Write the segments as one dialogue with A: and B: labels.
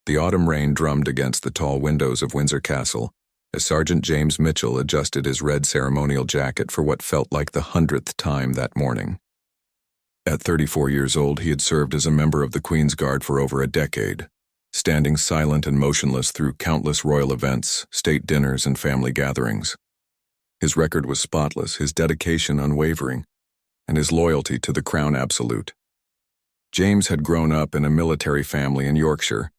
A: The autumn rain drummed against the tall windows of Windsor Castle as Sergeant James Mitchell adjusted his red ceremonial jacket for what felt like the 100th time that morning. At 34 years old, he had served as a member of the Queen's Guard for over a decade, standing silent and motionless through countless royal events, state dinners, and family gatherings. His record was spotless, his dedication unwavering, and his loyalty to the Crown absolute. James had grown up in a military family in Yorkshire,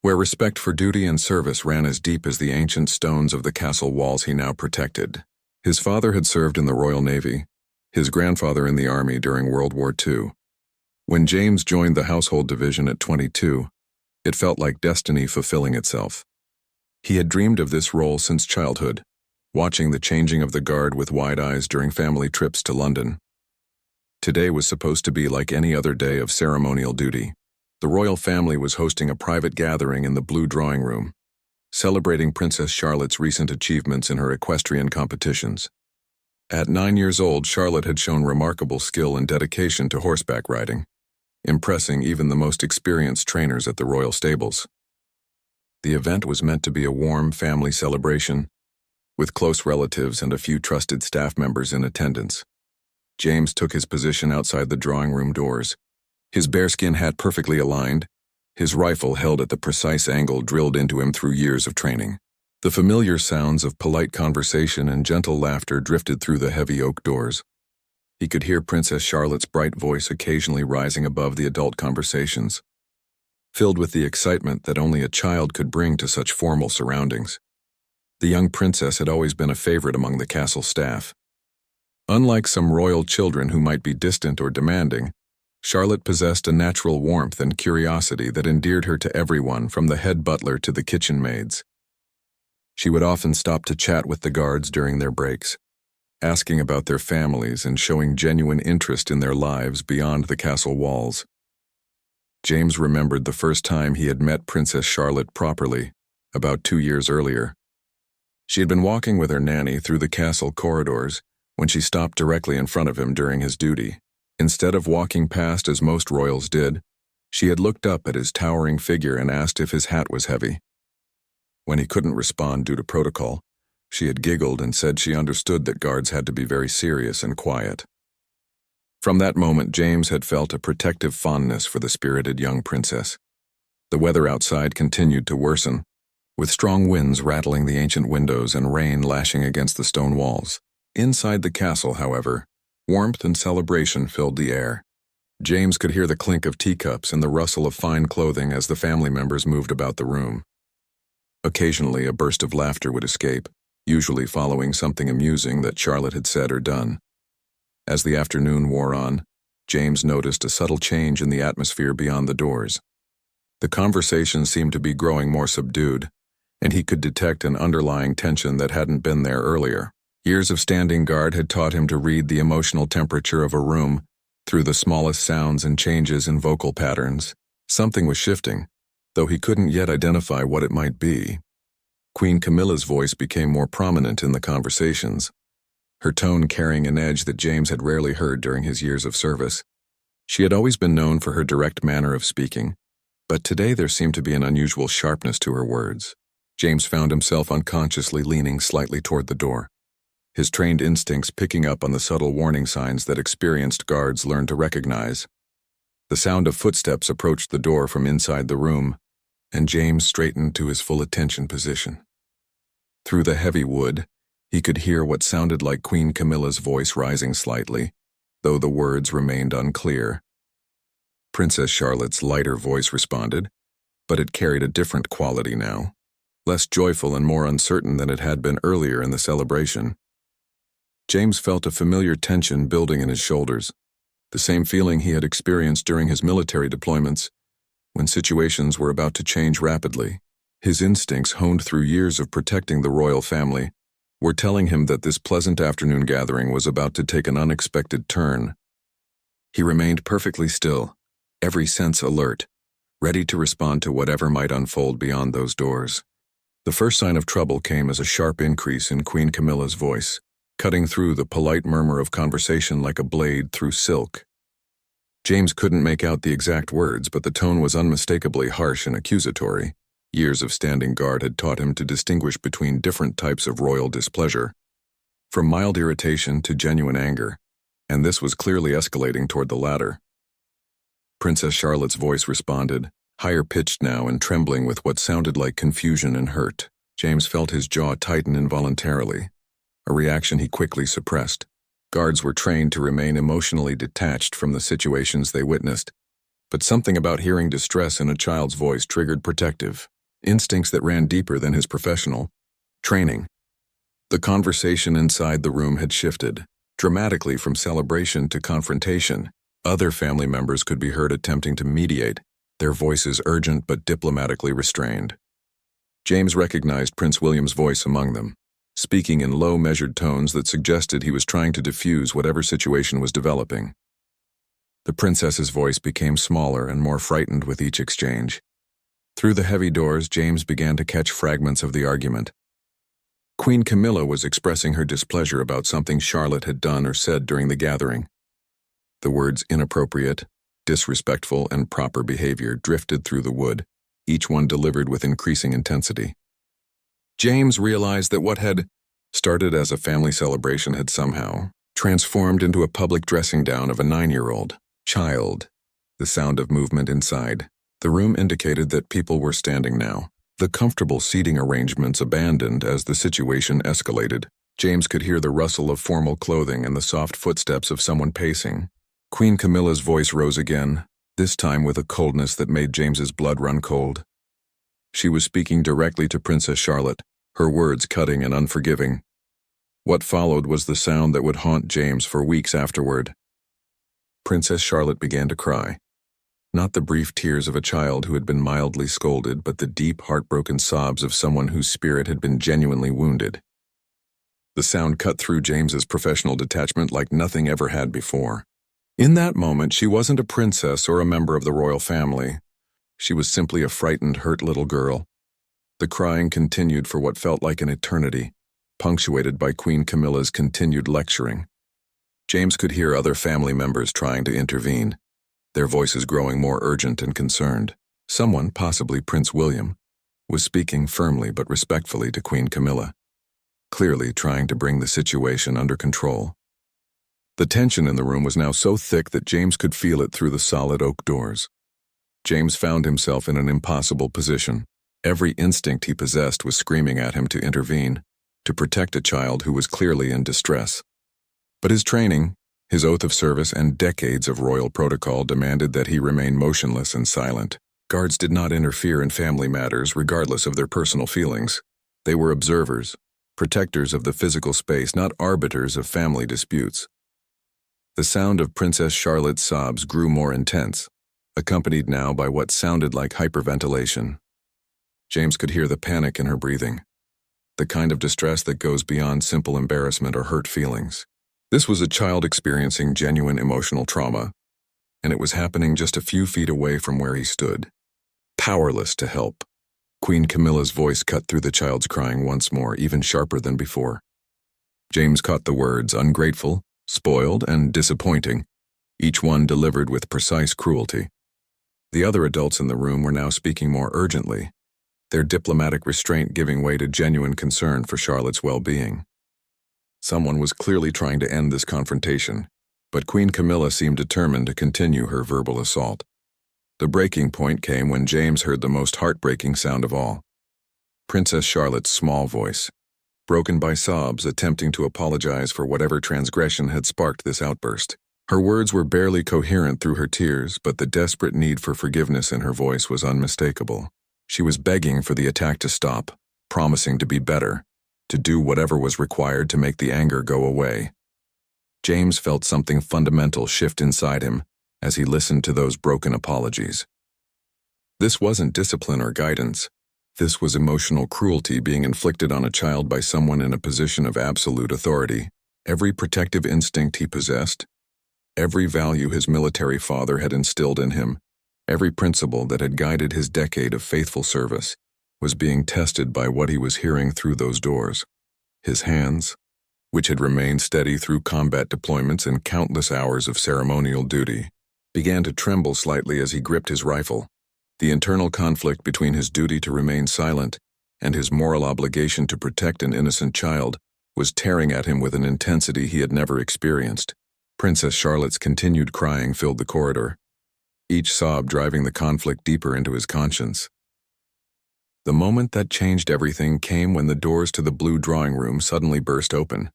A: where respect for duty and service ran as deep as the ancient stones of the castle walls he now protected. His father had served in the Royal Navy, his grandfather in the Army during World War II. When James joined the Household Division at 22, it felt like destiny fulfilling itself. He had dreamed of this role since childhood, watching the changing of the Guard with wide eyes during family trips to London. Today was supposed to be like any other day of ceremonial duty. The royal family was hosting a private gathering in the Blue Drawing Room, celebrating Princess Charlotte's recent achievements in her equestrian competitions. At 9 years old, Charlotte had shown remarkable skill and dedication to horseback riding, impressing even the most experienced trainers at the royal stables. The event was meant to be a warm family celebration, with close relatives and a few trusted staff members in attendance. James took his position outside the drawing room doors, his bearskin hat perfectly aligned, his rifle held at the precise angle drilled into him through years of training. The familiar sounds of polite conversation and gentle laughter drifted through the heavy oak doors. He could hear Princess Charlotte's bright voice occasionally rising above the adult conversations, filled with the excitement that only a child could bring to such formal surroundings. The young princess had always been a favorite among the castle staff. Unlike some royal children who might be distant or demanding, Charlotte possessed a natural warmth and curiosity that endeared her to everyone from the head butler to the kitchen maids. She would often stop to chat with the guards during their breaks, asking about their families and showing genuine interest in their lives beyond the castle walls. James remembered the first time he had met Princess Charlotte properly, about 2 years earlier. She had been walking with her nanny through the castle corridors when she stopped directly in front of him during his duty. Instead of walking past as most royals did, she had looked up at his towering figure and asked if his hat was heavy. When he couldn't respond due to protocol, she had giggled and said she understood that guards had to be very serious and quiet. From that moment, James had felt a protective fondness for the spirited young princess. The weather outside continued to worsen, with strong winds rattling the ancient windows and rain lashing against the stone walls. Inside the castle, however, warmth and celebration filled the air. James could hear the clink of teacups and the rustle of fine clothing as the family members moved about the room. Occasionally, a burst of laughter would escape, usually following something amusing that Charlotte had said or done. As the afternoon wore on, James noticed a subtle change in the atmosphere beyond the doors. The conversation seemed to be growing more subdued, and he could detect an underlying tension that hadn't been there earlier. Years of standing guard had taught him to read the emotional temperature of a room through the smallest sounds and changes in vocal patterns. Something was shifting, though he couldn't yet identify what it might be. Queen Camilla's voice became more prominent in the conversations, her tone carrying an edge that James had rarely heard during his years of service. She had always been known for her direct manner of speaking, but today there seemed to be an unusual sharpness to her words. James found himself unconsciously leaning slightly toward the door, his trained instincts picking up on the subtle warning signs that experienced guards learned to recognize. The sound of footsteps approached the door from inside the room, and James straightened to his full attention position. Through the heavy wood, he could hear what sounded like Queen Camilla's voice rising slightly, though the words remained unclear. Princess Charlotte's lighter voice responded, but it carried a different quality now, less joyful and more uncertain than it had been earlier in the celebration. James felt a familiar tension building in his shoulders, the same feeling he had experienced during his military deployments, when situations were about to change rapidly. His instincts, honed through years of protecting the royal family, were telling him that this pleasant afternoon gathering was about to take an unexpected turn. He remained perfectly still, every sense alert, ready to respond to whatever might unfold beyond those doors. The first sign of trouble came as a sharp increase in Queen Camilla's voice, cutting through the polite murmur of conversation like a blade through silk. James couldn't make out the exact words, but the tone was unmistakably harsh and accusatory. Years of standing guard had taught him to distinguish between different types of royal displeasure, from mild irritation to genuine anger, and this was clearly escalating toward the latter. Princess Charlotte's voice responded, higher pitched now and trembling with what sounded like confusion and hurt. James felt his jaw tighten involuntarily, a reaction he quickly suppressed. Guards were trained to remain emotionally detached from the situations they witnessed, but something about hearing distress in a child's voice triggered protective instincts that ran deeper than his professional training. The conversation inside the room had shifted, dramatically from celebration to confrontation. Other family members could be heard attempting to mediate, their voices urgent but diplomatically restrained. James recognized Prince William's voice among them, speaking in low, measured tones that suggested he was trying to diffuse whatever situation was developing. The princess's voice became smaller and more frightened with each exchange. Through the heavy doors, James began to catch fragments of the argument. Queen Camilla was expressing her displeasure about something Charlotte had done or said during the gathering. The words inappropriate, disrespectful, and proper behavior drifted through the wood, each one delivered with increasing intensity. James realized that what had started as a family celebration had somehow transformed into a public dressing down of a 9-year-old child. The sound of movement inside the room indicated that people were standing now, the comfortable seating arrangements abandoned as the situation escalated. James could hear the rustle of formal clothing and the soft footsteps of someone pacing. Queen Camilla's voice rose again, this time with a coldness that made James's blood run cold. She was speaking directly to Princess Charlotte, her words cutting and unforgiving. What followed was the sound that would haunt James for weeks afterward. Princess Charlotte began to cry. Not the brief tears of a child who had been mildly scolded, but the deep, heartbroken sobs of someone whose spirit had been genuinely wounded. The sound cut through James's professional detachment like nothing ever had before. In that moment, she wasn't a princess or a member of the royal family. She was simply a frightened, hurt little girl. The crying continued for what felt like an eternity, punctuated by Queen Camilla's continued lecturing. James could hear other family members trying to intervene, their voices growing more urgent and concerned. Someone, possibly Prince William, was speaking firmly but respectfully to Queen Camilla, clearly trying to bring the situation under control. The tension in the room was now so thick that James could feel it through the solid oak doors. James found himself in an impossible position. Every instinct he possessed was screaming at him to intervene, to protect a child who was clearly in distress. But his training, his oath of service, and decades of royal protocol demanded that he remain motionless and silent. Guards did not interfere in family matters regardless of their personal feelings. They were observers, protectors of the physical space, not arbiters of family disputes. The sound of Princess Charlotte's sobs grew more intense, accompanied now by what sounded like hyperventilation. James could hear the panic in her breathing, the kind of distress that goes beyond simple embarrassment or hurt feelings. This was a child experiencing genuine emotional trauma, and it was happening just a few feet away from where he stood, powerless to help. Queen Camilla's voice cut through the child's crying once more, even sharper than before. James caught the words ungrateful, spoiled, and disappointing, each one delivered with precise cruelty. The other adults in the room were now speaking more urgently, their diplomatic restraint giving way to genuine concern for Charlotte's well-being. Someone was clearly trying to end this confrontation, but Queen Camilla seemed determined to continue her verbal assault. The breaking point came when James heard the most heartbreaking sound of all. Princess Charlotte's small voice, broken by sobs, attempting to apologize for whatever transgression had sparked this outburst. Her words were barely coherent through her tears, but the desperate need for forgiveness in her voice was unmistakable. She was begging for the attack to stop, promising to be better, to do whatever was required to make the anger go away. James felt something fundamental shift inside him as he listened to those broken apologies. This wasn't discipline or guidance. This was emotional cruelty being inflicted on a child by someone in a position of absolute authority. Every protective instinct he possessed, every value his military father had instilled in him, every principle that had guided his decade of faithful service, was being tested by what he was hearing through those doors. His hands, which had remained steady through combat deployments and countless hours of ceremonial duty, began to tremble slightly as he gripped his rifle. The internal conflict between his duty to remain silent and his moral obligation to protect an innocent child was tearing at him with an intensity he had never experienced. Princess Charlotte's continued crying filled the corridor, each sob driving the conflict deeper into his conscience. The moment that changed everything came when the doors to the blue drawing room suddenly burst open.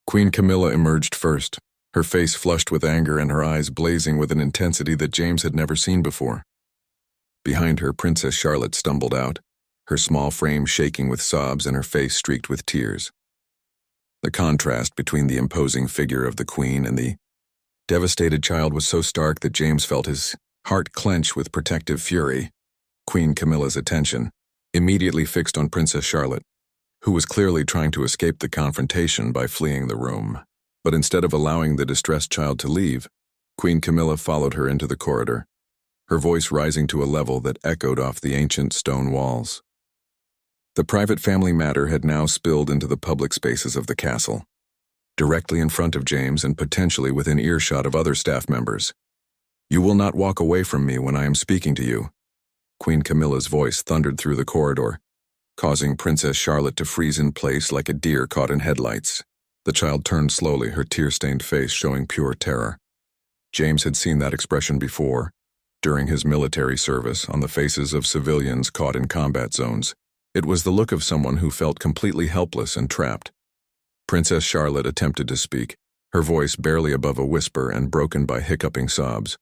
A: Queen Camilla emerged first, her face flushed with anger and her eyes blazing with an intensity that James had never seen before. Behind her, Princess Charlotte stumbled out, her small frame shaking with sobs and her face streaked with tears. The contrast between the imposing figure of the queen and the devastated child was so stark that James felt his heart clench with protective fury. Queen Camilla's attention, immediately fixed on Princess Charlotte, who was clearly trying to escape the confrontation by fleeing the room. But instead of allowing the distressed child to leave, Queen Camilla followed her into the corridor, her voice rising to a level that echoed off the ancient stone walls. The private family matter had now spilled into the public spaces of the castle, directly in front of James and potentially within earshot of other staff members. "You will not walk away from me when I am speaking to you." Queen Camilla's voice thundered through the corridor, causing Princess Charlotte to freeze in place like a deer caught in headlights. The child turned slowly, her tear-stained face showing pure terror. James had seen that expression before, during his military service, on the faces of civilians caught in combat zones. It was the look of someone who felt completely helpless and trapped. Princess Charlotte attempted to speak, her voice barely above a whisper and broken by hiccuping sobs.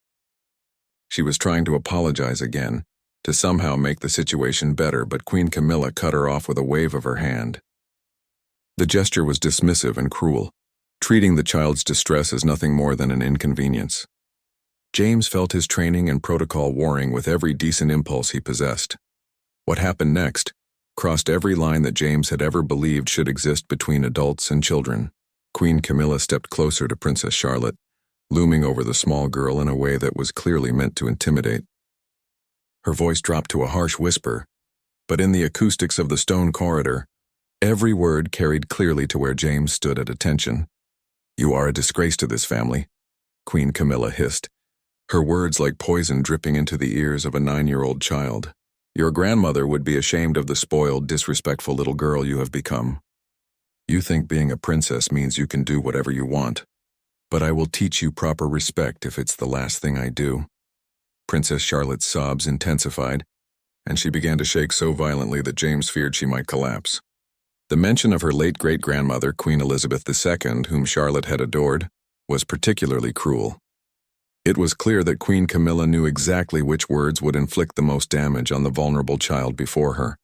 A: She was trying to apologize again, to somehow make the situation better, but Queen Camilla cut her off with a wave of her hand. The gesture was dismissive and cruel, treating the child's distress as nothing more than an inconvenience. James felt his training and protocol warring with every decent impulse he possessed. What happened next crossed every line that James had ever believed should exist between adults and children. Queen Camilla stepped closer to Princess Charlotte, looming over the small girl in a way that was clearly meant to intimidate. Her voice dropped to a harsh whisper, but in the acoustics of the stone corridor, every word carried clearly to where James stood at attention. "You are a disgrace to this family," Queen Camilla hissed, her words like poison dripping into the ears of a 9-year-old child. "Your grandmother would be ashamed of the spoiled, disrespectful little girl you have become. You think being a princess means you can do whatever you want, but I will teach you proper respect if it's the last thing I do." Princess Charlotte's sobs intensified, and she began to shake so violently that James feared she might collapse. The mention of her late great-grandmother, Queen Elizabeth II, whom Charlotte had adored, was particularly cruel. It was clear that Queen Camilla knew exactly which words would inflict the most damage on the vulnerable child before her.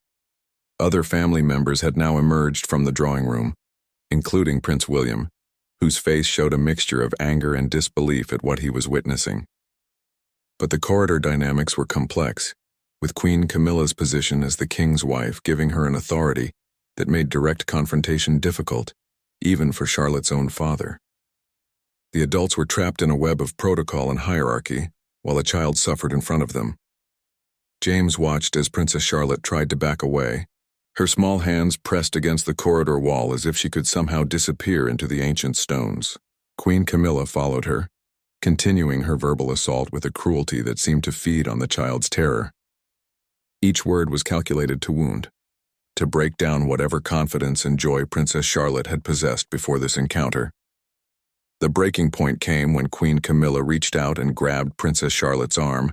A: Other family members had now emerged from the drawing room, including Prince William, whose face showed a mixture of anger and disbelief at what he was witnessing. But the corridor dynamics were complex, with Queen Camilla's position as the king's wife giving her an authority that made direct confrontation difficult, even for Charlotte's own father. The adults were trapped in a web of protocol and hierarchy, while a child suffered in front of them. James watched as Princess Charlotte tried to back away, her small hands pressed against the corridor wall as if she could somehow disappear into the ancient stones. Queen Camilla followed her, continuing her verbal assault with a cruelty that seemed to feed on the child's terror. Each word was calculated to wound, to break down whatever confidence and joy Princess Charlotte had possessed before this encounter. The breaking point came when Queen Camilla reached out and grabbed Princess Charlotte's arm,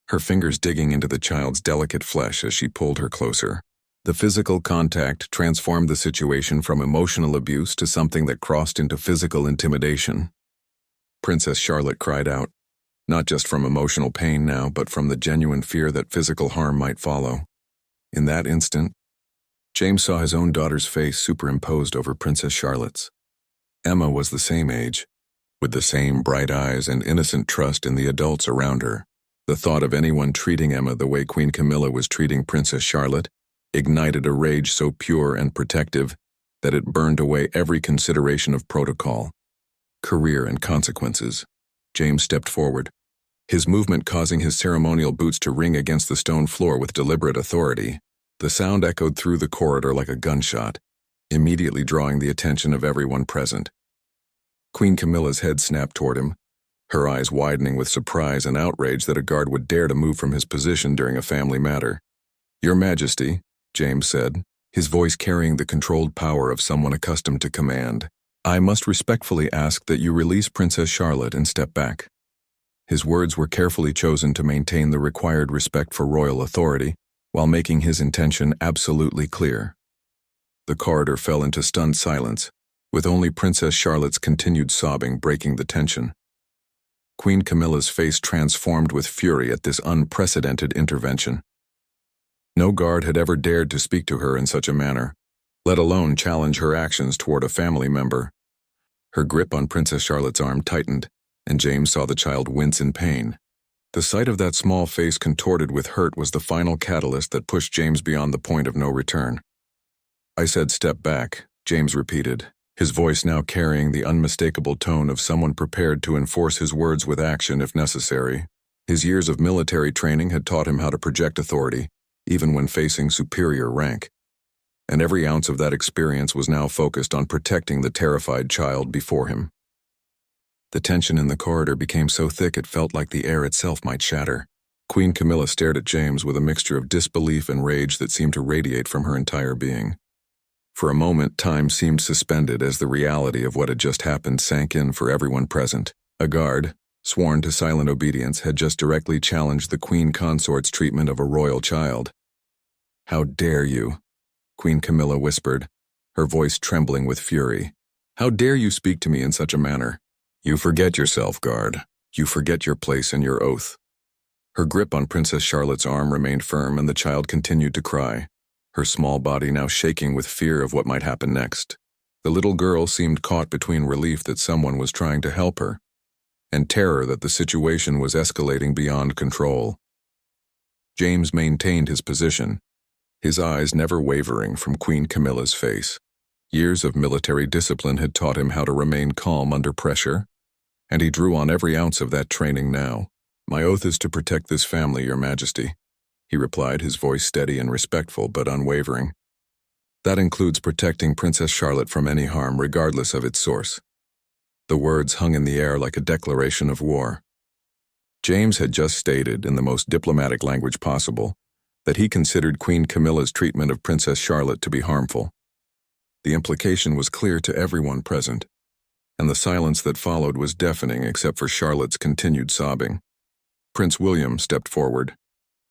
A: her fingers digging into the child's delicate flesh as she pulled her closer. The physical contact transformed the situation from emotional abuse to something that crossed into physical intimidation. Princess Charlotte cried out, not just from emotional pain now, but from the genuine fear that physical harm might follow. In that instant, James saw his own daughter's face superimposed over Princess Charlotte's. Emma was the same age, with the same bright eyes and innocent trust in the adults around her. The thought of anyone treating Emma the way Queen Camilla was treating Princess Charlotte ignited a rage so pure and protective that it burned away every consideration of protocol, career, and consequences. James stepped forward, his movement causing his ceremonial boots to ring against the stone floor with deliberate authority. The sound echoed through the corridor like a gunshot, immediately drawing the attention of everyone present. Queen Camilla's head snapped toward him, her eyes widening with surprise and outrage that a guard would dare to move from his position during a family matter. "Your Majesty," James said, his voice carrying the controlled power of someone accustomed to command, "I must respectfully ask that you release Princess Charlotte and step back." His words were carefully chosen to maintain the required respect for royal authority, while making his intention absolutely clear. The corridor fell into stunned silence, with only Princess Charlotte's continued sobbing breaking the tension. Queen Camilla's face transformed with fury at this unprecedented intervention. No guard had ever dared to speak to her in such a manner, let alone challenge her actions toward a family member. Her grip on Princess Charlotte's arm tightened, and James saw the child wince in pain. The sight of that small face contorted with hurt was the final catalyst that pushed James beyond the point of no return. "I said step back," James repeated, his voice now carrying the unmistakable tone of someone prepared to enforce his words with action if necessary. His years of military training had taught him how to project authority, even when facing superior rank. And every ounce of that experience was now focused on protecting the terrified child before him. The tension in the corridor became so thick it felt like the air itself might shatter. Queen Camilla stared at James with a mixture of disbelief and rage that seemed to radiate from her entire being. For a moment, time seemed suspended as the reality of what had just happened sank in for everyone present. A guard, sworn to silent obedience, had just directly challenged the Queen Consort's treatment of a royal child. "How dare you?" Queen Camilla whispered, her voice trembling with fury. "How dare you speak to me in such a manner? You forget yourself, guard. You forget your place and your oath." Her grip on Princess Charlotte's arm remained firm, and the child continued to cry, her small body now shaking with fear of what might happen next. The little girl seemed caught between relief that someone was trying to help her, and terror that the situation was escalating beyond control. James maintained his position, his eyes never wavering from Queen Camilla's face. Years of military discipline had taught him how to remain calm under pressure, and he drew on every ounce of that training now. "My oath is to protect this family, Your Majesty," he replied, his voice steady and respectful but unwavering. "That includes protecting Princess Charlotte from any harm, regardless of its source." The words hung in the air like a declaration of war. James had just stated, in the most diplomatic language possible, that he considered Queen Camilla's treatment of Princess Charlotte to be harmful. The implication was clear to everyone present, and the silence that followed was deafening except for Charlotte's continued sobbing. Prince William stepped forward,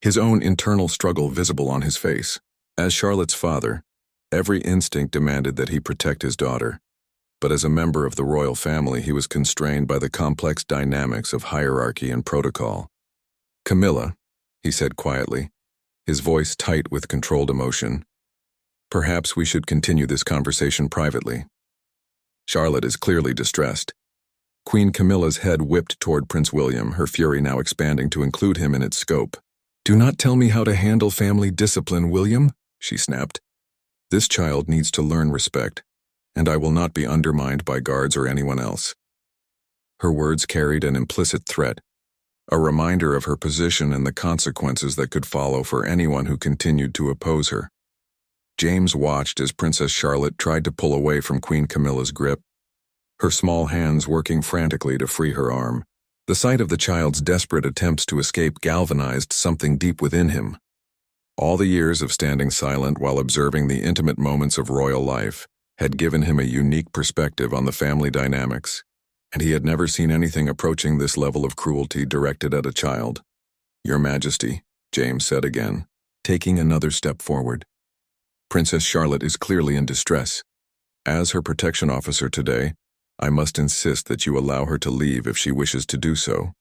A: his own internal struggle visible on his face. As Charlotte's father, every instinct demanded that he protect his daughter, but as a member of the royal family he was constrained by the complex dynamics of hierarchy and protocol. "Camilla," he said quietly, his voice tight with controlled emotion, "perhaps we should continue this conversation privately. Charlotte is clearly distressed." Queen Camilla's head whipped toward Prince William, her fury now expanding to include him in its scope. "Do not tell me how to handle family discipline, William," she snapped. "This child needs to learn respect, and I will not be undermined by guards or anyone else." Her words carried an implicit threat, a reminder of her position and the consequences that could follow for anyone who continued to oppose her. James watched as Princess Charlotte tried to pull away from Queen Camilla's grip, her small hands working frantically to free her arm. The sight of the child's desperate attempts to escape galvanized something deep within him. All the years of standing silent while observing the intimate moments of royal life had given him a unique perspective on the family dynamics, and he had never seen anything approaching this level of cruelty directed at a child. "Your Majesty," James said again, taking another step forward. "Princess Charlotte is clearly in distress. As her protection officer today, I must insist that you allow her to leave if she wishes to do so."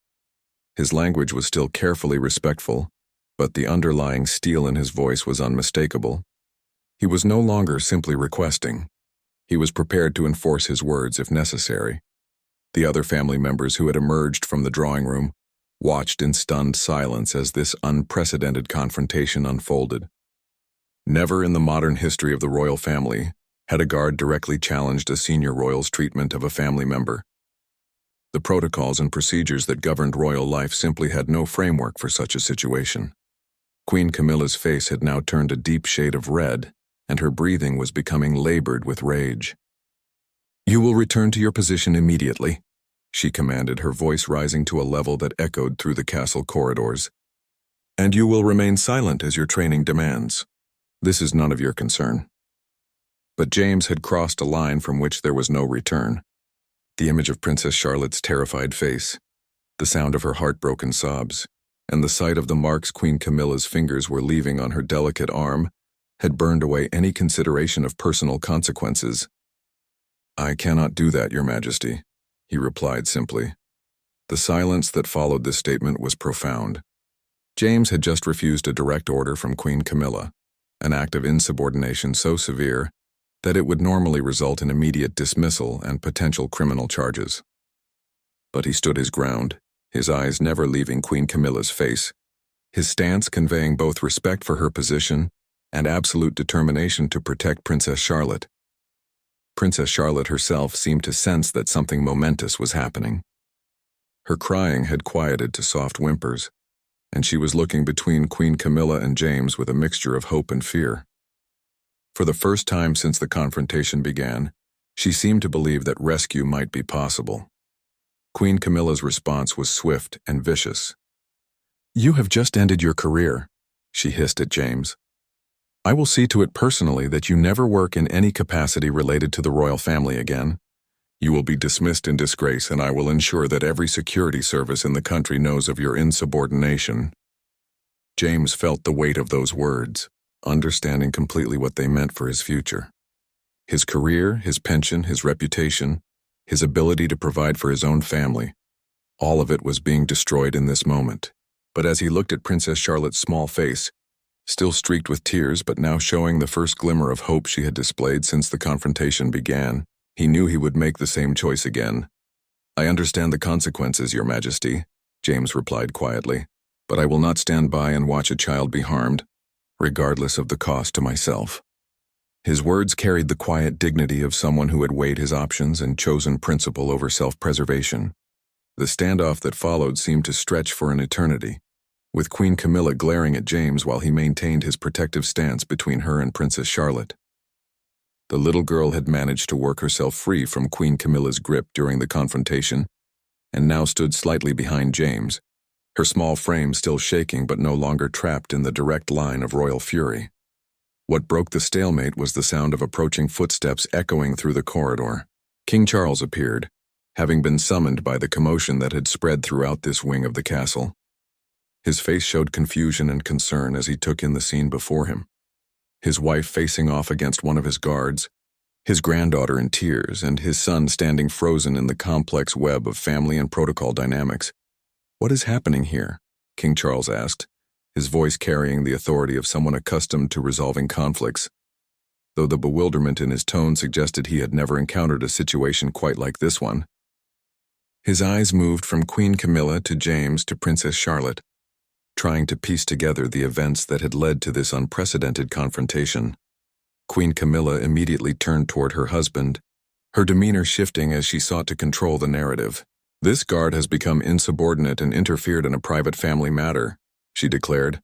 A: His language was still carefully respectful, but the underlying steel in his voice was unmistakable. He was no longer simply requesting. He was prepared to enforce his words if necessary. The other family members who had emerged from the drawing room watched in stunned silence as this unprecedented confrontation unfolded. Never in the modern history of the royal family had a guard directly challenged a senior royal's treatment of a family member. The protocols and procedures that governed royal life simply had no framework for such a situation. Queen Camilla's face had now turned a deep shade of red, and her breathing was becoming labored with rage. "You will return to your position immediately," she commanded, her voice rising to a level that echoed through the castle corridors. "And you will remain silent as your training demands. This is none of your concern." But James had crossed a line from which there was no return. The image of Princess Charlotte's terrified face, the sound of her heartbroken sobs, and the sight of the marks Queen Camilla's fingers were leaving on her delicate arm had burned away any consideration of personal consequences. "I cannot do that, Your Majesty," he replied simply. The silence that followed this statement was profound. James had just refused a direct order from Queen Camilla, an act of insubordination so severe that it would normally result in immediate dismissal and potential criminal charges. But he stood his ground, his eyes never leaving Queen Camilla's face, his stance conveying both respect for her position and absolute determination to protect Princess Charlotte. Princess Charlotte herself seemed to sense that something momentous was happening. Her crying had quieted to soft whimpers, and she was looking between Queen Camilla and James with a mixture of hope and fear. For the first time since the confrontation began, she seemed to believe that rescue might be possible. Queen Camilla's response was swift and vicious. "You have just ended your career," she hissed at James. "I will see to it personally that you never work in any capacity related to the royal family again. You will be dismissed in disgrace, and I will ensure that every security service in the country knows of your insubordination." James felt the weight of those words, understanding completely what they meant for his future. His career, his pension, his reputation, his ability to provide for his own family, all of it was being destroyed in this moment. But as he looked at Princess Charlotte's small face, still streaked with tears but now showing the first glimmer of hope she had displayed since the confrontation began, he knew he would make the same choice again. "I understand the consequences, Your Majesty," James replied quietly, "but I will not stand by and watch a child be harmed, regardless of the cost to myself." His words carried the quiet dignity of someone who had weighed his options and chosen principle over self-preservation. The standoff that followed seemed to stretch for an eternity, with Queen Camilla glaring at James while he maintained his protective stance between her and Princess Charlotte. The little girl had managed to work herself free from Queen Camilla's grip during the confrontation, and now stood slightly behind James, her small frame still shaking but no longer trapped in the direct line of royal fury. What broke the stalemate was the sound of approaching footsteps echoing through the corridor. King Charles appeared, having been summoned by the commotion that had spread throughout this wing of the castle. His face showed confusion and concern as he took in the scene before him. His wife facing off against one of his guards, his granddaughter in tears, and his son standing frozen in the complex web of family and protocol dynamics. "What is happening here?" King Charles asked, his voice carrying the authority of someone accustomed to resolving conflicts, though the bewilderment in his tone suggested he had never encountered a situation quite like this one. His eyes moved from Queen Camilla to James to Princess Charlotte, trying to piece together the events that had led to this unprecedented confrontation. Queen Camilla immediately turned toward her husband, her demeanor shifting as she sought to control the narrative. "This guard has become insubordinate and interfered in a private family matter," she declared,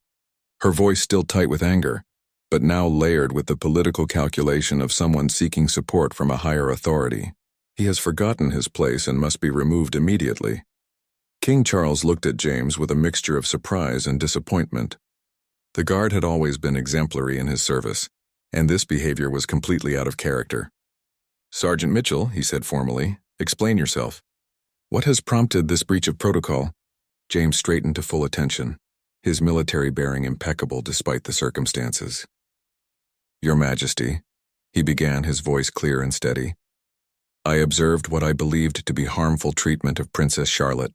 A: her voice still tight with anger, but now layered with the political calculation of someone seeking support from a higher authority. "He has forgotten his place and must be removed immediately." King Charles looked at James with a mixture of surprise and disappointment. The guard had always been exemplary in his service, and this behavior was completely out of character. "Sergeant Mitchell," he said formally, "explain yourself. What has prompted this breach of protocol?" James straightened to full attention, his military bearing impeccable despite the circumstances. "Your Majesty," he began, his voice clear and steady, "I observed what I believed to be harmful treatment of Princess Charlotte.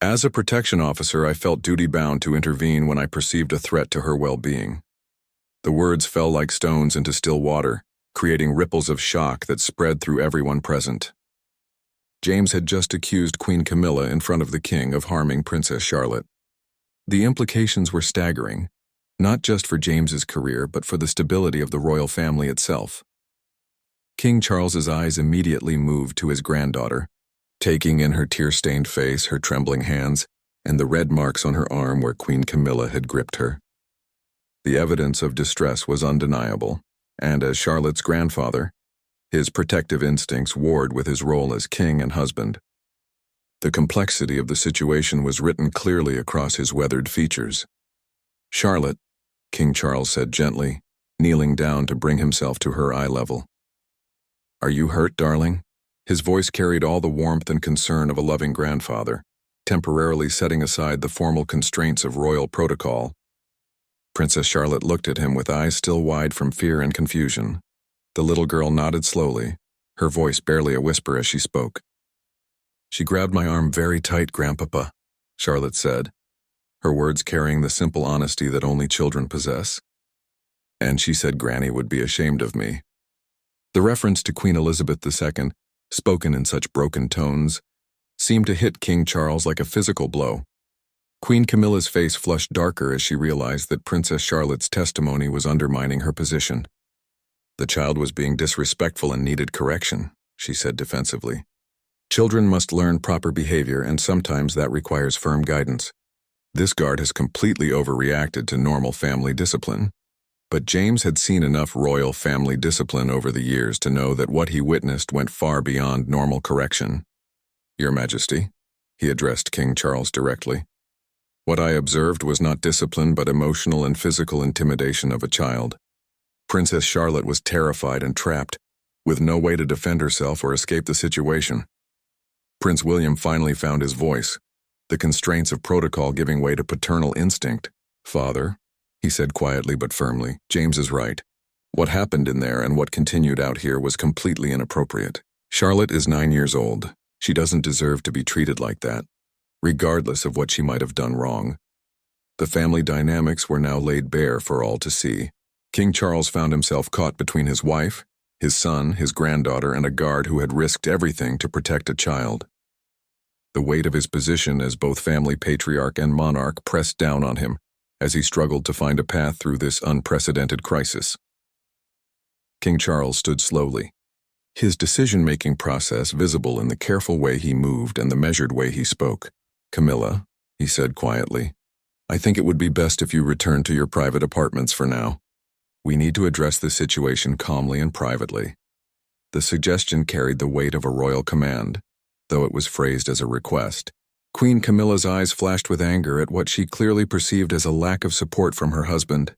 A: As a protection officer, I felt duty-bound to intervene when I perceived a threat to her well-being." The words fell like stones into still water, creating ripples of shock that spread through everyone present. James had just accused Queen Camilla in front of the king of harming Princess Charlotte. The implications were staggering, not just for James's career, but for the stability of the royal family itself. King Charles's eyes immediately moved to his granddaughter, taking in her tear-stained face, her trembling hands, and the red marks on her arm where Queen Camilla had gripped her. The evidence of distress was undeniable, and as Charlotte's grandfather, his protective instincts warred with his role as king and husband. The complexity of the situation was written clearly across his weathered features. "Charlotte," King Charles said gently, kneeling down to bring himself to her eye level. "Are you hurt, darling?" His voice carried all the warmth and concern of a loving grandfather, temporarily setting aside the formal constraints of royal protocol. Princess Charlotte looked at him with eyes still wide from fear and confusion. The little girl nodded slowly, her voice barely a whisper as she spoke. "She grabbed my arm very tight, Grandpapa," Charlotte said, her words carrying the simple honesty that only children possess. "And she said Granny would be ashamed of me." The reference to Queen Elizabeth II, spoken in such broken tones, seemed to hit King Charles like a physical blow. Queen Camilla's face flushed darker as she realized that Princess Charlotte's testimony was undermining her position. "The child was being disrespectful and needed correction," she said defensively. "Children must learn proper behavior, and sometimes that requires firm guidance. This guard has completely overreacted to normal family discipline." But James had seen enough royal family discipline over the years to know that what he witnessed went far beyond normal correction. "Your Majesty," he addressed King Charles directly, "what I observed was not discipline but emotional and physical intimidation of a child. Princess Charlotte was terrified and trapped, with no way to defend herself or escape the situation." Prince William finally found his voice, the constraints of protocol giving way to paternal instinct. "Father," he said quietly but firmly, "James is right. What happened in there and what continued out here was completely inappropriate. Charlotte is 9 years old. She doesn't deserve to be treated like that, regardless of what she might have done wrong." The family dynamics were now laid bare for all to see. King Charles found himself caught between his wife, his son, his granddaughter, and a guard who had risked everything to protect a child. The weight of his position as both family patriarch and monarch pressed down on him as he struggled to find a path through this unprecedented crisis. King Charles stood slowly, his decision-making process visible in the careful way he moved and the measured way he spoke. "Camilla," he said quietly, "I think it would be best if you return to your private apartments for now. We need to address this situation calmly and privately." The suggestion carried the weight of a royal command, though it was phrased as a request. Queen Camilla's eyes flashed with anger at what she clearly perceived as a lack of support from her husband.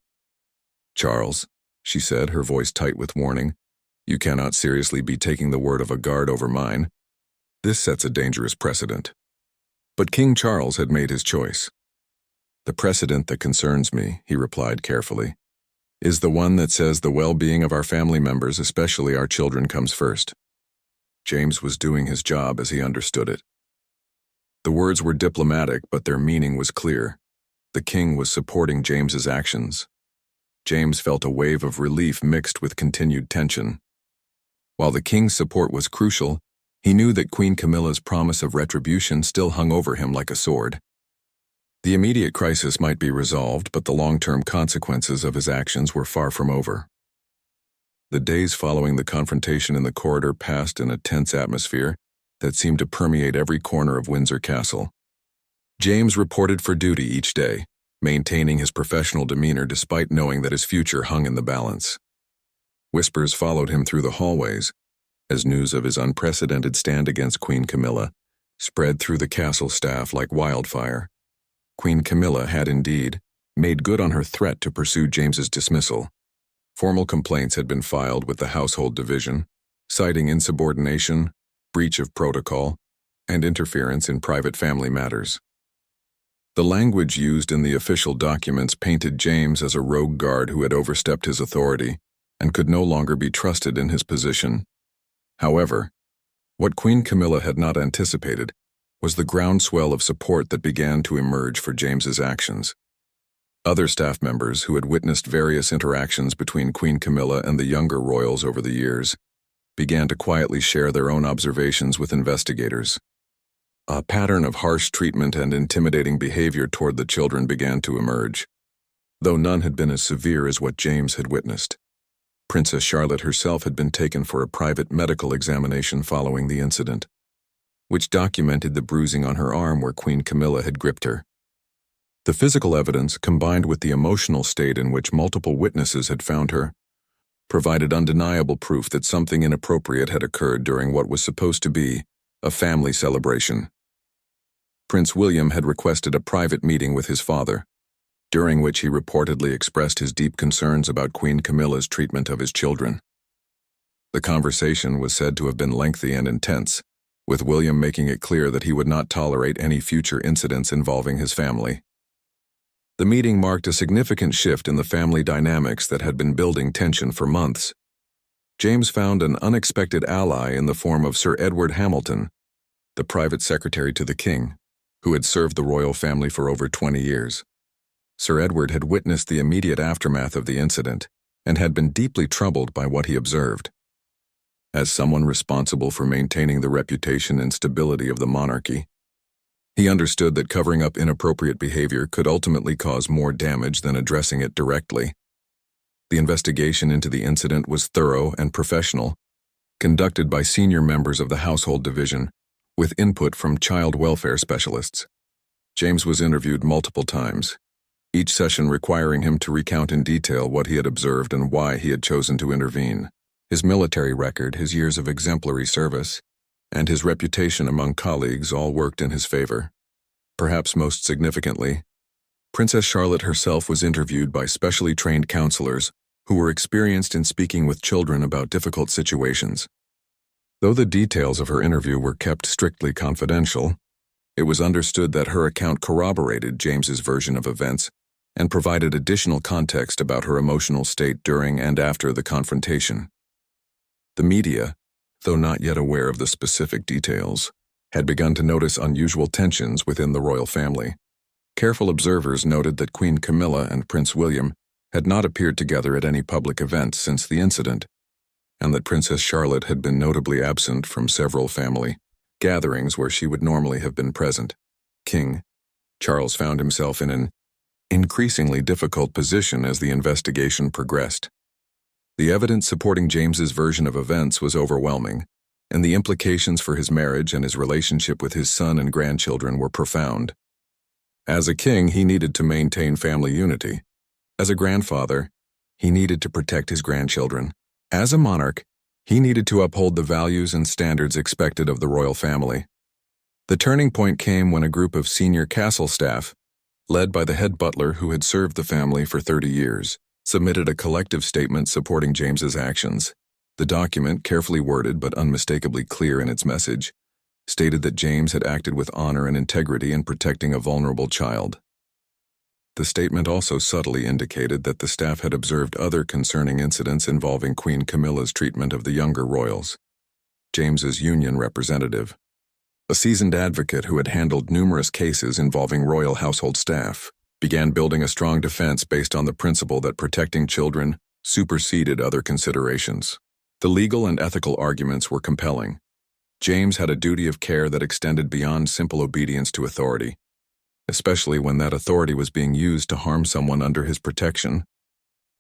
A: "Charles," she said, her voice tight with warning, "you cannot seriously be taking the word of a guard over mine. This sets a dangerous precedent." But King Charles had made his choice. "The precedent that concerns me," he replied carefully, "is the one that says the well-being of our family members, especially our children, comes first." James was doing his job as he understood it. The words were diplomatic, but their meaning was clear. The king was supporting James's actions. James felt a wave of relief mixed with continued tension. While the king's support was crucial, he knew that Queen Camilla's promise of retribution still hung over him like a sword. The immediate crisis might be resolved, but the long-term consequences of his actions were far from over. The days following the confrontation in the corridor passed in a tense atmosphere that seemed to permeate every corner of Windsor Castle. James reported for duty each day, maintaining his professional demeanor despite knowing that his future hung in the balance. Whispers followed him through the hallways, as news of his unprecedented stand against Queen Camilla spread through the castle staff like wildfire. Queen Camilla had indeed made good on her threat to pursue James's dismissal. Formal complaints had been filed with the Household Division, citing insubordination, breach of protocol, and interference in private family matters. The language used in the official documents painted James as a rogue guard who had overstepped his authority and could no longer be trusted in his position. However, what Queen Camilla had not anticipated was the groundswell of support that began to emerge for James's actions. Other staff members who had witnessed various interactions between Queen Camilla and the younger royals over the years began to quietly share their own observations with investigators. A pattern of harsh treatment and intimidating behavior toward the children began to emerge, though none had been as severe as what James had witnessed. Princess Charlotte herself had been taken for a private medical examination following the incident, which documented the bruising on her arm where Queen Camilla had gripped her. The physical evidence, combined with the emotional state in which multiple witnesses had found her, provided undeniable proof that something inappropriate had occurred during what was supposed to be a family celebration. Prince William had requested a private meeting with his father, during which he reportedly expressed his deep concerns about Queen Camilla's treatment of his children. The conversation was said to have been lengthy and intense, with William making it clear that he would not tolerate any future incidents involving his family. The meeting marked a significant shift in the family dynamics that had been building tension for months. James found an unexpected ally in the form of Sir Edward Hamilton, the private secretary to the king, who had served the royal family for over 20 years. Sir Edward had witnessed the immediate aftermath of the incident and had been deeply troubled by what he observed. As someone responsible for maintaining the reputation and stability of the monarchy, he understood that covering up inappropriate behavior could ultimately cause more damage than addressing it directly. The investigation into the incident was thorough and professional, conducted by senior members of the Household Division, with input from child welfare specialists. James was interviewed multiple times, each session requiring him to recount in detail what he had observed and why he had chosen to intervene. His military record, his years of exemplary service, and his reputation among colleagues all worked in his favor. Perhaps most significantly, Princess Charlotte herself was interviewed by specially trained counselors who were experienced in speaking with children about difficult situations. Though the details of her interview were kept strictly confidential, it was understood that her account corroborated James's version of events and provided additional context about her emotional state during and after the confrontation. The media, though not yet aware of the specific details, had begun to notice unusual tensions within the royal family. Careful observers noted that Queen Camilla and Prince William had not appeared together at any public events since the incident, and that Princess Charlotte had been notably absent from several family gatherings where she would normally have been present. King Charles found himself in an increasingly difficult position as the investigation progressed. The evidence supporting James's version of events was overwhelming, and the implications for his marriage and his relationship with his son and grandchildren were profound. As a king, he needed to maintain family unity. As a grandfather, he needed to protect his grandchildren. As a monarch, he needed to uphold the values and standards expected of the royal family. The turning point came when a group of senior castle staff, led by the head butler who had served the family for 30 years, submitted a collective statement supporting James's actions. The document, carefully worded but unmistakably clear in its message, stated that James had acted with honor and integrity in protecting a vulnerable child. The statement also subtly indicated that the staff had observed other concerning incidents involving Queen Camilla's treatment of the younger royals. James's union representative, a seasoned advocate who had handled numerous cases involving royal household staff, began building a strong defense based on the principle that protecting children superseded other considerations. The legal and ethical arguments were compelling. James had a duty of care that extended beyond simple obedience to authority, especially when that authority was being used to harm someone under his protection.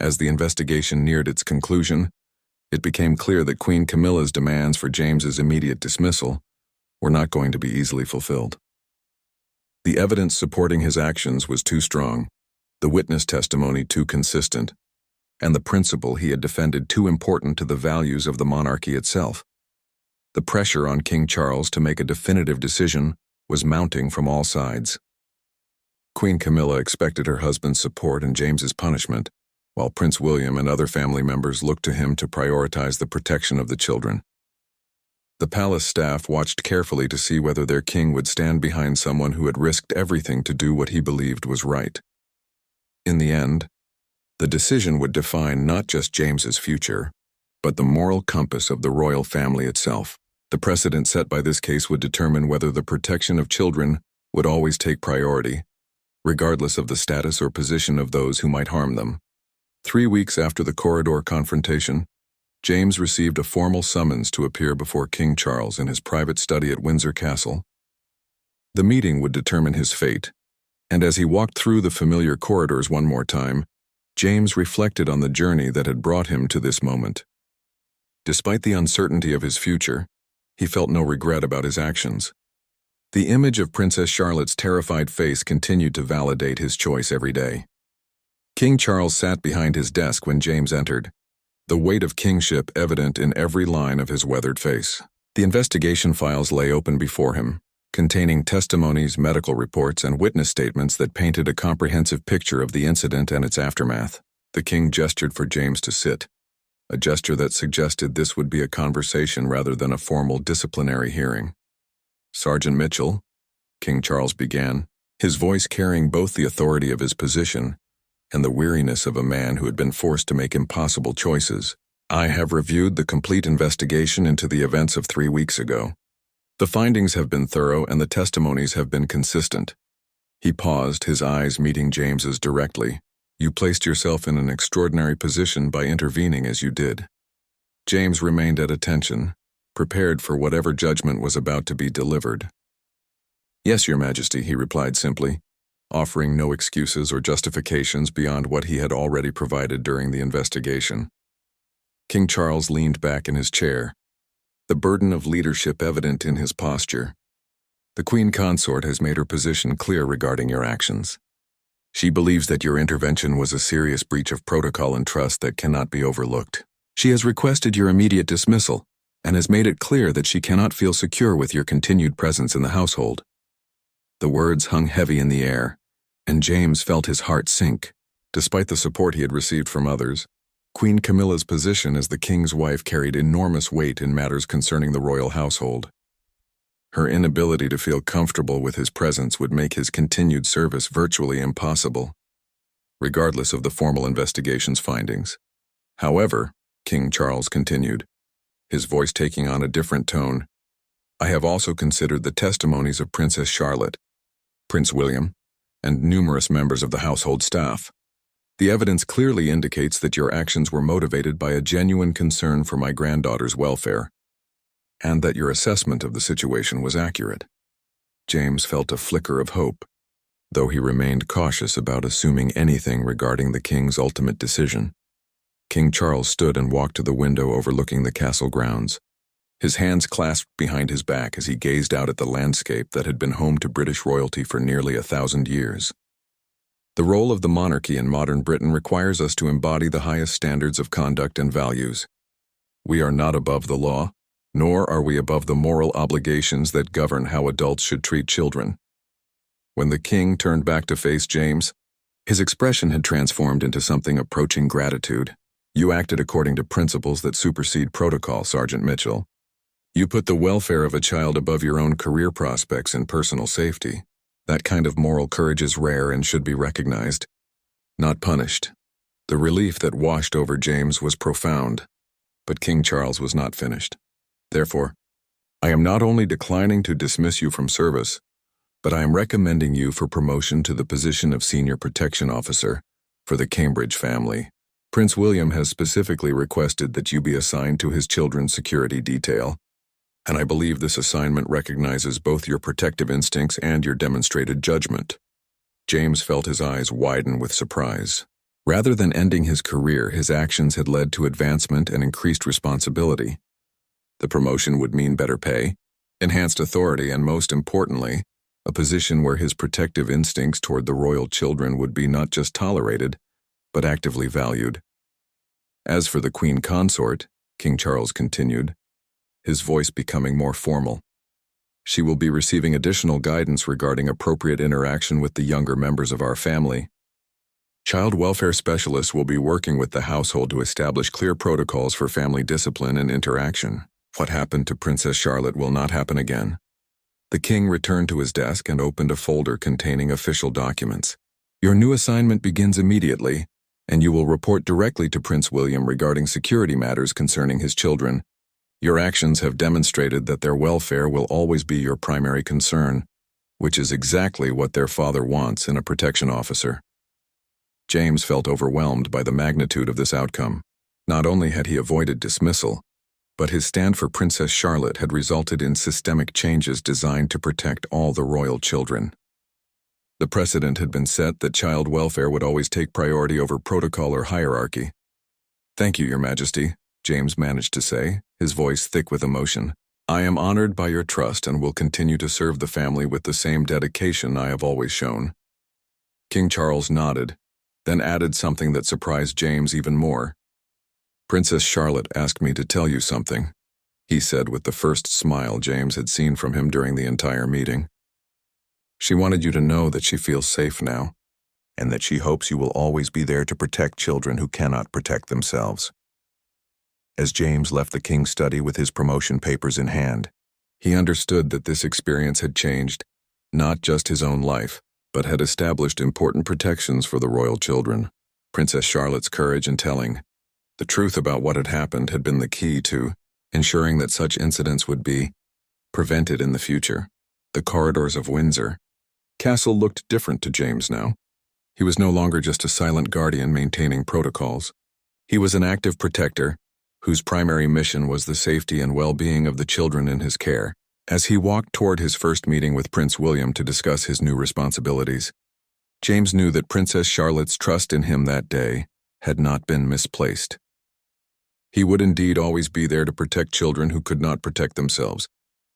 A: As the investigation neared its conclusion, it became clear that Queen Camilla's demands for James's immediate dismissal were not going to be easily fulfilled. The evidence supporting his actions was too strong, the witness testimony too consistent, and the principle he had defended too important to the values of the monarchy itself. The pressure on King Charles to make a definitive decision was mounting from all sides. Queen Camilla expected her husband's support and James's punishment, while Prince William and other family members looked to him to prioritize the protection of the children. The palace staff watched carefully to see whether their king would stand behind someone who had risked everything to do what he believed was right. In the end, the decision would define not just James's future, but the moral compass of the royal family itself. The precedent set by this case would determine whether the protection of children would always take priority, regardless of the status or position of those who might harm them. 3 weeks after the corridor confrontation, James received a formal summons to appear before King Charles in his private study at Windsor Castle. The meeting would determine his fate, and as he walked through the familiar corridors one more time, James reflected on the journey that had brought him to this moment. Despite the uncertainty of his future, he felt no regret about his actions. The image of Princess Charlotte's terrified face continued to validate his choice every day. King Charles sat behind his desk when James entered, the weight of kingship evident in every line of his weathered face. The investigation files lay open before him, containing testimonies, medical reports, and witness statements that painted a comprehensive picture of the incident and its aftermath. The king gestured for James to sit, a gesture that suggested this would be a conversation rather than a formal disciplinary hearing. "Sergeant Mitchell," King Charles began, his voice carrying both the authority of his position and the weariness of a man who had been forced to make impossible choices. "I have reviewed the complete investigation into the events of 3 weeks ago. The findings have been thorough and the testimonies have been consistent." He paused, his eyes meeting James's directly. "You placed yourself in an extraordinary position by intervening as you did." James remained at attention, prepared for whatever judgment was about to be delivered. "Yes, Your Majesty," he replied simply, offering no excuses or justifications beyond what he had already provided during the investigation. King Charles leaned back in his chair, the burden of leadership evident in his posture. "The Queen Consort has made her position clear regarding your actions. She believes that your intervention was a serious breach of protocol and trust that cannot be overlooked. She has requested your immediate dismissal and has made it clear that she cannot feel secure with your continued presence in the household." The words hung heavy in the air, and James felt his heart sink. Despite the support he had received from others, Queen Camilla's position as the king's wife carried enormous weight in matters concerning the royal household. Her inability to feel comfortable with his presence would make his continued service virtually impossible, regardless of the formal investigation's findings. "However," King Charles continued, his voice taking on a different tone, "I have also considered the testimonies of Princess Charlotte, Prince William, and numerous members of the household staff. The evidence clearly indicates that your actions were motivated by a genuine concern for my granddaughter's welfare, and that your assessment of the situation was accurate." James felt a flicker of hope, though he remained cautious about assuming anything regarding the king's ultimate decision. King Charles stood and walked to the window overlooking the castle grounds, his hands clasped behind his back as he gazed out at the landscape that had been home to British royalty for nearly 1,000 years. The role of the monarchy in modern Britain requires us to embody the highest standards of conduct and values. We are not above the law, nor are we above the moral obligations that govern how adults should treat children. When the king turned back to face James, his expression had transformed into something approaching gratitude. "You acted according to principles that supersede protocol, Sergeant Mitchell. You put the welfare of a child above your own career prospects and personal safety. That kind of moral courage is rare and should be recognized, not punished." The relief that washed over James was profound, but King Charles was not finished. "Therefore, I am not only declining to dismiss you from service, but I am recommending you for promotion to the position of Senior Protection Officer for the Cambridge family. Prince William has specifically requested that you be assigned to his children's security detail, and I believe this assignment recognizes both your protective instincts and your demonstrated judgment." James felt his eyes widen with surprise. Rather than ending his career, his actions had led to advancement and increased responsibility. The promotion would mean better pay, enhanced authority, and most importantly, a position where his protective instincts toward the royal children would be not just tolerated, but actively valued. "As for the Queen Consort," King Charles continued, his voice becoming more formal, "she will be receiving additional guidance regarding appropriate interaction with the younger members of our family. Child welfare specialists will be working with the household to establish clear protocols for family discipline and interaction. What happened to Princess Charlotte will not happen again." The king returned to his desk and opened a folder containing official documents. "Your new assignment begins immediately, and you will report directly to Prince William regarding security matters concerning his children. Your actions have demonstrated that their welfare will always be your primary concern, which is exactly what their father wants in a protection officer." James felt overwhelmed by the magnitude of this outcome. Not only had he avoided dismissal, but his stand for Princess Charlotte had resulted in systemic changes designed to protect all the royal children. The precedent had been set that child welfare would always take priority over protocol or hierarchy. "Thank you, Your Majesty," James managed to say, his voice thick with emotion. "I am honored by your trust and will continue to serve the family with the same dedication I have always shown." King Charles nodded, then added something that surprised James even more. "Princess Charlotte asked me to tell you something." he said with the first smile James had seen from him during the entire meeting. She wanted you to know that she feels safe now, and that she hopes you will always be there to protect children who cannot protect themselves. As James left the king's study with his promotion papers in hand, he understood that this experience had changed not just his own life, but had established important protections for the royal children. Princess Charlotte's courage in telling the truth about what had happened had been the key to ensuring that such incidents would be prevented in the future. The corridors of Windsor Castle looked different to James now. He was no longer just a silent guardian maintaining protocols. He was an active protector whose primary mission was the safety and well-being of the children in his care. As he walked toward his first meeting with Prince William to discuss his new responsibilities, James knew that Princess Charlotte's trust in him that day had not been misplaced. He would indeed always be there to protect children who could not protect themselves,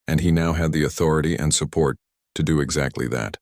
A: and he now had the authority and support to do exactly that.